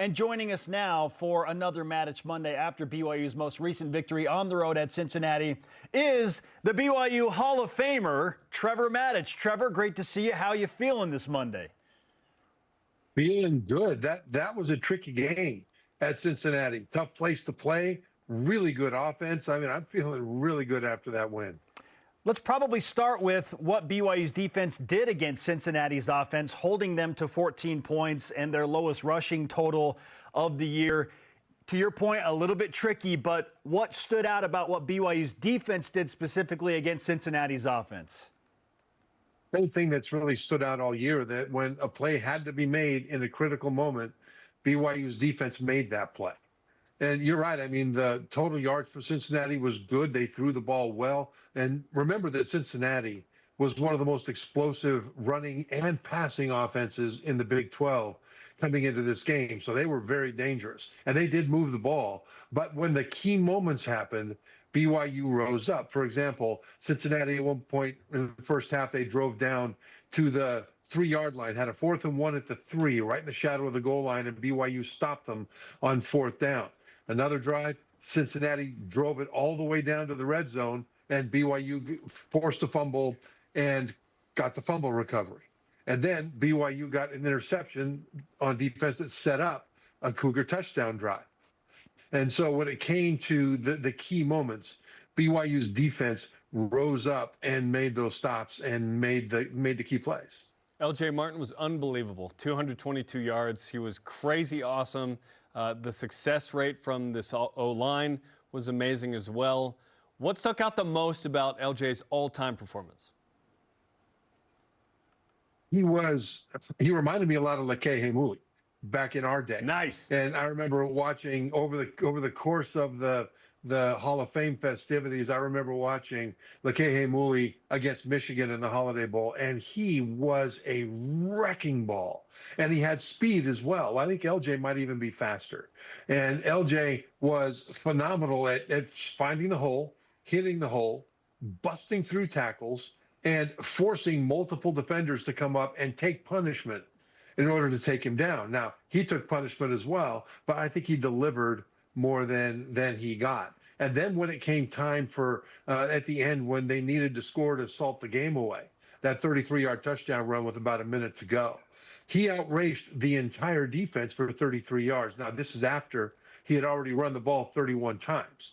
And joining us now for another Matich Monday after BYU's most recent victory on the road at Cincinnati is the BYU Hall of Famer, Trevor Matich. Trevor, great to see you. How you feeling this Monday? Feeling good. That was a tricky game at Cincinnati. Tough place to play. Really good offense. I mean, I'm feeling really good after that win. Let's probably start with what BYU's defense did against Cincinnati's offense, holding them to 14 points and their lowest rushing total of the year. To your point, a little bit tricky, but what stood out about what BYU's defense did specifically against Cincinnati's offense? Same thing that's really stood out all year, that when a play had to be made in a critical moment, BYU's defense made that play. And you're right. I mean, the total yards for Cincinnati was good. They threw the ball well. And remember that Cincinnati was one of the most explosive running and passing offenses in the Big 12 coming into this game. So they were very dangerous. And they did move the ball. But when the key moments happened, BYU rose up. For example, Cincinnati at one point in the first half, they drove down to the 3-yard line, had a 4th and 1 at the 3, right in the shadow of the goal line, and BYU stopped them on 4th down. Another drive, Cincinnati drove it all the way down to the red zone, and BYU forced a fumble and got the fumble recovery. And then BYU got an interception on defense that set up a Cougar touchdown drive. And so when it came to the key moments, BYU's defense rose up and made those stops and made the key plays. LJ Martin was unbelievable. 222 yards. He was crazy awesome. The success rate from this O-line was amazing as well. What stuck out the most about LJ's all-time performance? He reminded me a lot of Lekei Hemuli back in our day. Nice. And I remember watching over the course of the Hall of Fame festivities, I remember watching Lekei Hemuli against Michigan in the Holiday Bowl, and he was a wrecking ball. And he had speed as well. I think LJ might even be faster. And LJ was phenomenal at finding the hole, hitting the hole, busting through tackles, and forcing multiple defenders to come up and take punishment in order to take him down. Now, he took punishment as well, but I think he delivered more than he got. And then when it came time for, at the end, when they needed to score to salt the game away, that 33-yard touchdown run with about a minute to go, he outraced the entire defense for 33 yards. Now, this is after he had already run the ball 31 times.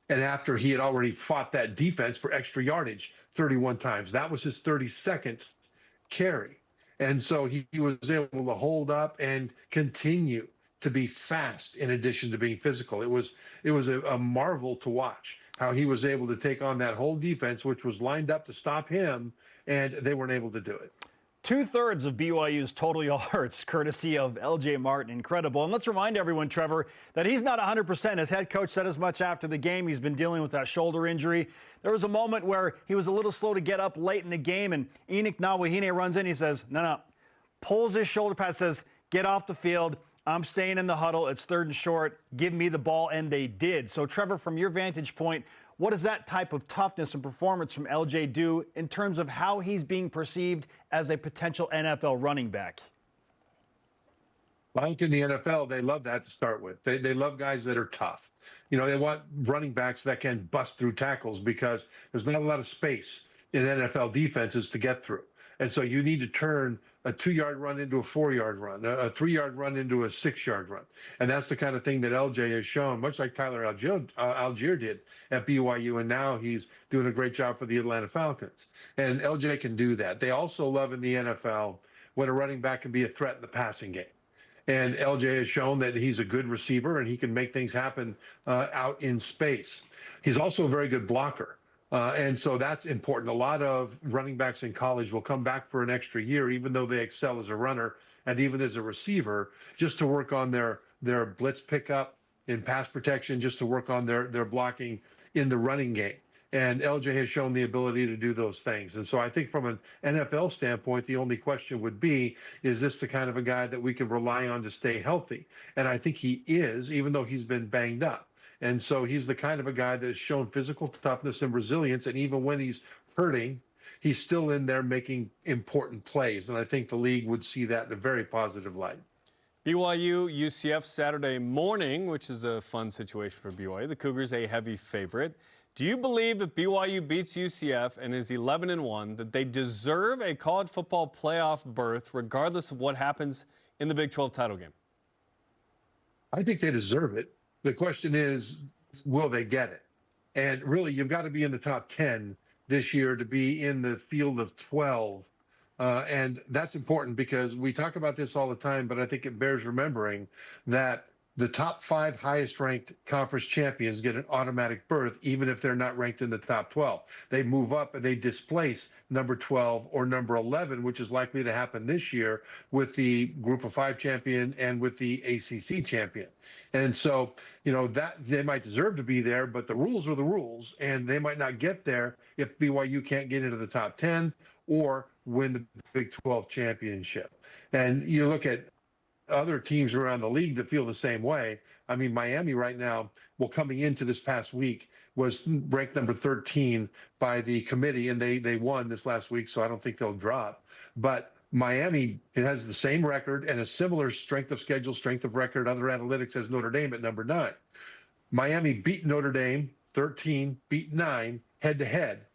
And after he had already fought that defense for extra yardage 31 times. That was his 32nd carry. And so he was able to hold up and continue to be fast in addition to being physical. It was a marvel to watch how he was able to take on that whole defense, which was lined up to stop him, and they weren't able to do it. 2/3 of BYU's total yards, courtesy of LJ Martin. Incredible. And let's remind everyone, Trevor, that he's not 100%. His head coach said as much after the game. He's been dealing with that shoulder injury. There was a moment where he was a little slow to get up late in the game, and Enoch Nawahine runs in. He says, no, pulls his shoulder pad, says, get off the field. I'm staying in the huddle. It's 3rd and short. Give me the ball, and they did. So, Trevor, from your vantage point, what does that type of toughness and performance from LJ do in terms of how he's being perceived as a potential NFL running back? Like in the NFL, they love that to start with. They love guys that are tough. You know, they want running backs that can bust through tackles because there's not a lot of space in NFL defenses to get through. And so you need to turn a 2-yard run into a 4-yard run, a 3-yard run into a 6-yard run. And that's the kind of thing that LJ has shown, much like Tyler Algier did at BYU, and now he's doing a great job for the Atlanta Falcons. And LJ can do that. They also love in the NFL when a running back can be a threat in the passing game. And LJ has shown that he's a good receiver and he can make things happen out in space. He's also a very good blocker. And so that's important. A lot of running backs in college will come back for an extra year, even though they excel as a runner and even as a receiver, just to work on their blitz pickup in pass protection, just to work on their blocking in the running game. And LJ has shown the ability to do those things. And so I think from an NFL standpoint, the only question would be, is this the kind of a guy that we can rely on to stay healthy? And I think he is, even though he's been banged up. And so he's the kind of a guy that has shown physical toughness and resilience. And even when he's hurting, he's still in there making important plays. And I think the league would see that in a very positive light. BYU UCF Saturday morning, which is a fun situation for BYU. The Cougars a heavy favorite. Do you believe if BYU beats UCF and is 11-1 that they deserve a college football playoff berth regardless of what happens in the Big 12 title game? I think they deserve it. The question is, will they get it? And really, you've got to be in the top 10 this year to be in the field of 12. And that's important because we talk about this all the time, but I think it bears remembering that the top 5 highest ranked conference champions get an automatic berth, even if they're not ranked in the top 12. They move up and they displace number 12 or number 11, which is likely to happen this year with the group of 5 champion and with the ACC champion. And so, that they might deserve to be there, but the rules are the rules, and they might not get there if BYU can't get into the top 10 or win the Big 12 championship. And you look at other teams around the league that feel the same way. I mean, Miami right now, coming into this past week, was ranked number 13 by the committee, and they won this last week, so I don't think they'll drop. But Miami, it has the same record and a similar strength of schedule, strength of record, other analytics as Notre Dame at number 9. Miami beat Notre Dame 13, beat 9 head-to-head.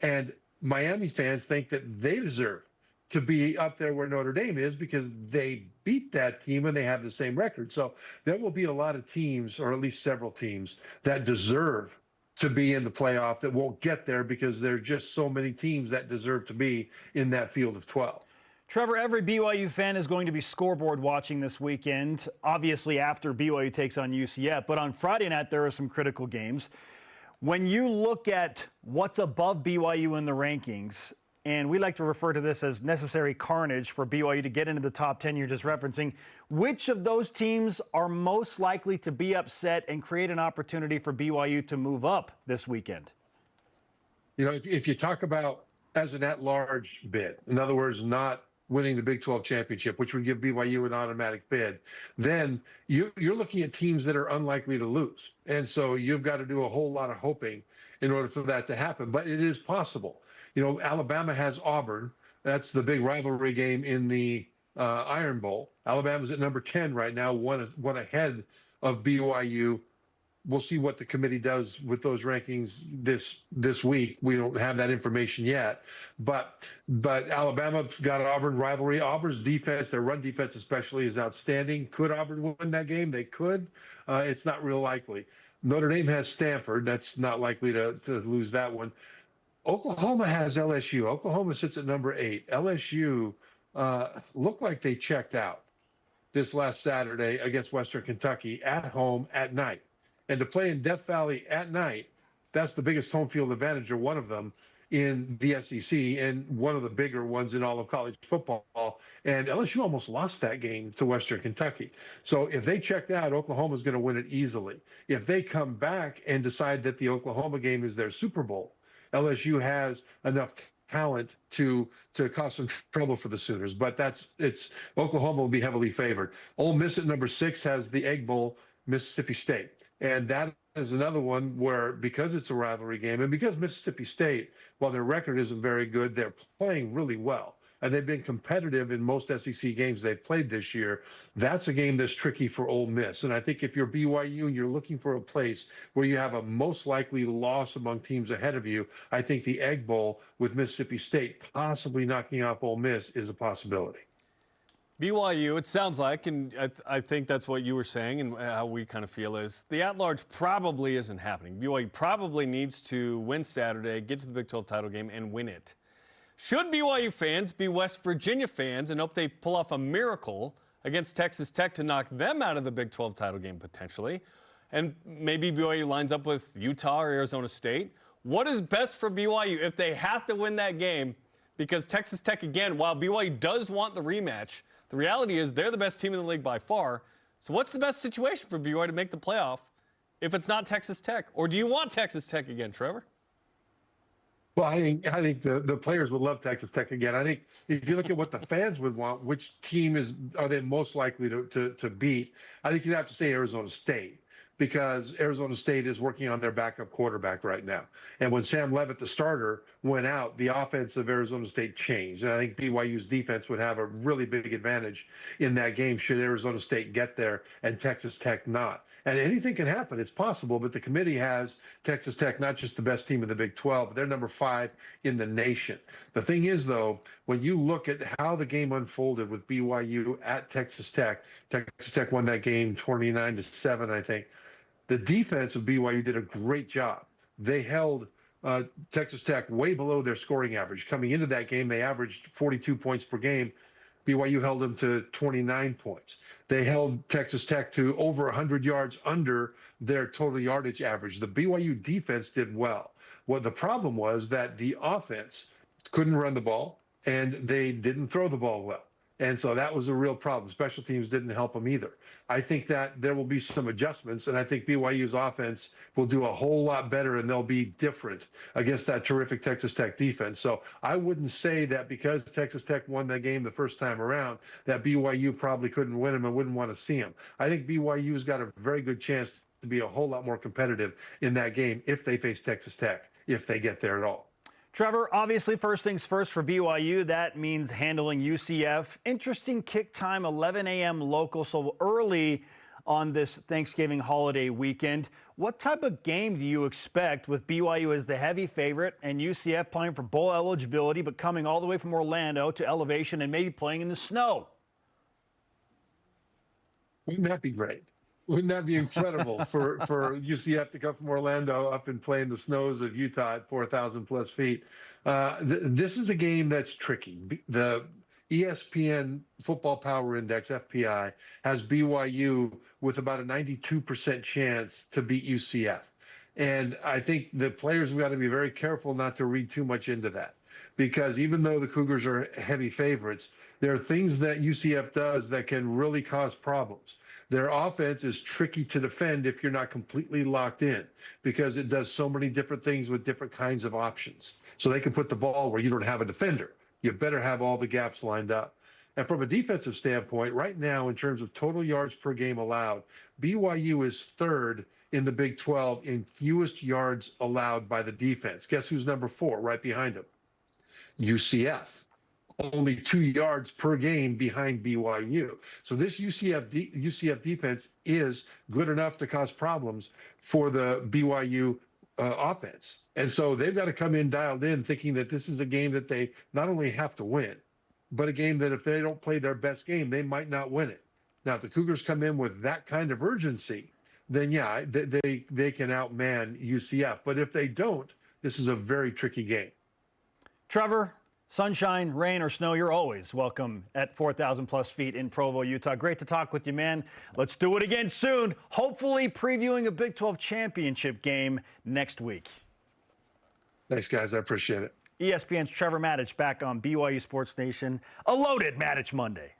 And Miami fans think that they deserve to be up there where Notre Dame is because they beat that team and they have the same record. So there will be a lot of teams, or at least several teams, that deserve to be in the playoff that won't get there because there are just so many teams that deserve to be in that field of 12. Trevor, every BYU fan is going to be scoreboard watching this weekend, obviously after BYU takes on UCF. But on Friday night, there are some critical games. When you look at what's above BYU in the rankings, and we like to refer to this as necessary carnage for BYU to get into the top 10 you're just referencing, which of those teams are most likely to be upset and create an opportunity for BYU to move up this weekend? If you talk about as an at-large bid, in other words, not winning the Big 12 championship, which would give BYU an automatic bid, then you're looking at teams that are unlikely to lose. And so you've got to do a whole lot of hoping in order for that to happen. But it is possible. Alabama has Auburn. That's the big rivalry game in the Iron Bowl. Alabama's at number 10 right now, one ahead of BYU. We'll see what the committee does with those rankings this week. We don't have that information yet. But Alabama's got an Auburn rivalry. Auburn's defense, their run defense especially, is outstanding. Could Auburn win that game? They could. It's not real likely. Notre Dame has Stanford. That's not likely to lose that one. Oklahoma has LSU. Oklahoma sits at number 8. LSU looked like they checked out this last Saturday against Western Kentucky at home at night. And to play in Death Valley at night, that's the biggest home field advantage, or one of them, in the SEC and one of the bigger ones in all of college football. And LSU almost lost that game to Western Kentucky. So if they checked out, Oklahoma's going to win it easily. If they come back and decide that the Oklahoma game is their Super Bowl, LSU has enough talent to cause some trouble for the Sooners. But Oklahoma will be heavily favored. Ole Miss at number 6 has the Egg Bowl, Mississippi State. And that is another one where, because it's a rivalry game and because Mississippi State, while their record isn't very good, they're playing really well. And they've been competitive in most SEC games they've played this year. That's a game that's tricky for Ole Miss. And I think if you're BYU and you're looking for a place where you have a most likely loss among teams ahead of you, I think the Egg Bowl with Mississippi State possibly knocking off Ole Miss is a possibility. BYU, it sounds like, and I think that's what you were saying and how we kind of feel, is the at-large probably isn't happening. BYU probably needs to win Saturday, get to the Big 12 title game, and win it. Should BYU fans be West Virginia fans and hope they pull off a miracle against Texas Tech to knock them out of the Big 12 title game potentially? And maybe BYU lines up with Utah or Arizona State. What is best for BYU if they have to win that game? Because Texas Tech, again, while BYU does want the rematch, the reality is they're the best team in the league by far. So what's the best situation for BYU to make the playoff if it's not Texas Tech? Or do you want Texas Tech again, Trevor? Well, I think the players would love Texas Tech again. I think if you look at what the fans would want, which team are they most likely to beat? I think you'd have to say Arizona State, because Arizona State is working on their backup quarterback right now. And when Sam Leavitt, the starter, went out, the offense of Arizona State changed. And I think BYU's defense would have a really big advantage in that game should Arizona State get there and Texas Tech not. And anything can happen. It's possible, but the committee has Texas Tech not just the best team in the Big 12, but they're number 5 in the nation. The thing is, though, when you look at how the game unfolded with BYU at Texas Tech won that game 29-7, I think. The defense of BYU did a great job. They held Texas Tech way below their scoring average. Coming into that game, they averaged 42 points per game. BYU held them to 29 points. They held Texas Tech to over 100 yards under their total yardage average. The BYU defense did well. What the problem was that the offense couldn't run the ball, and they didn't throw the ball well. And so that was a real problem. Special teams didn't help them either. I think that there will be some adjustments, and I think BYU's offense will do a whole lot better, and they'll be different against that terrific Texas Tech defense. So I wouldn't say that because Texas Tech won that game the first time around, that BYU probably couldn't win them and wouldn't want to see them. I think BYU's got a very good chance to be a whole lot more competitive in that game if they face Texas Tech, if they get there at all. Trevor, obviously, first things first for BYU. That means handling UCF. Interesting kick time, 11 a.m. local, so early on this Thanksgiving holiday weekend. What type of game do you expect with BYU as the heavy favorite and UCF playing for bowl eligibility, but coming all the way from Orlando to elevation and maybe playing in the snow? Wouldn't that be great? Wouldn't that be incredible for UCF to come from Orlando up and play in the snows of Utah at 4,000 plus feet? This is a game that's tricky. The ESPN Football Power Index, FPI, has BYU with about a 92% chance to beat UCF. And I think the players have got to be very careful not to read too much into that, because even though the Cougars are heavy favorites, there are things that UCF does that can really cause problems. Their offense is tricky to defend if you're not completely locked in, because it does so many different things with different kinds of options. So they can put the ball where you don't have a defender. You better have all the gaps lined up. And from a defensive standpoint, right now, in terms of total yards per game allowed, BYU is 3rd in the Big 12 in fewest yards allowed by the defense. Guess who's number 4 right behind them? UCF. Only 2 yards per game behind BYU. So this UCF defense is good enough to cause problems for the BYU offense. And so they've got to come in dialed in, thinking that this is a game that they not only have to win, but a game that if they don't play their best game, they might not win it. Now, if the Cougars come in with that kind of urgency, then yeah, they can outman UCF. But if they don't, this is a very tricky game. Trevor, sunshine, rain, or snow, you're always welcome at 4,000 plus feet in Provo, Utah. Great to talk with you, man. Let's do it again soon. Hopefully previewing a Big 12 championship game next week. Thanks, guys. I appreciate it. ESPN's Trevor Matich back on BYU Sports Nation. A loaded Matich Monday.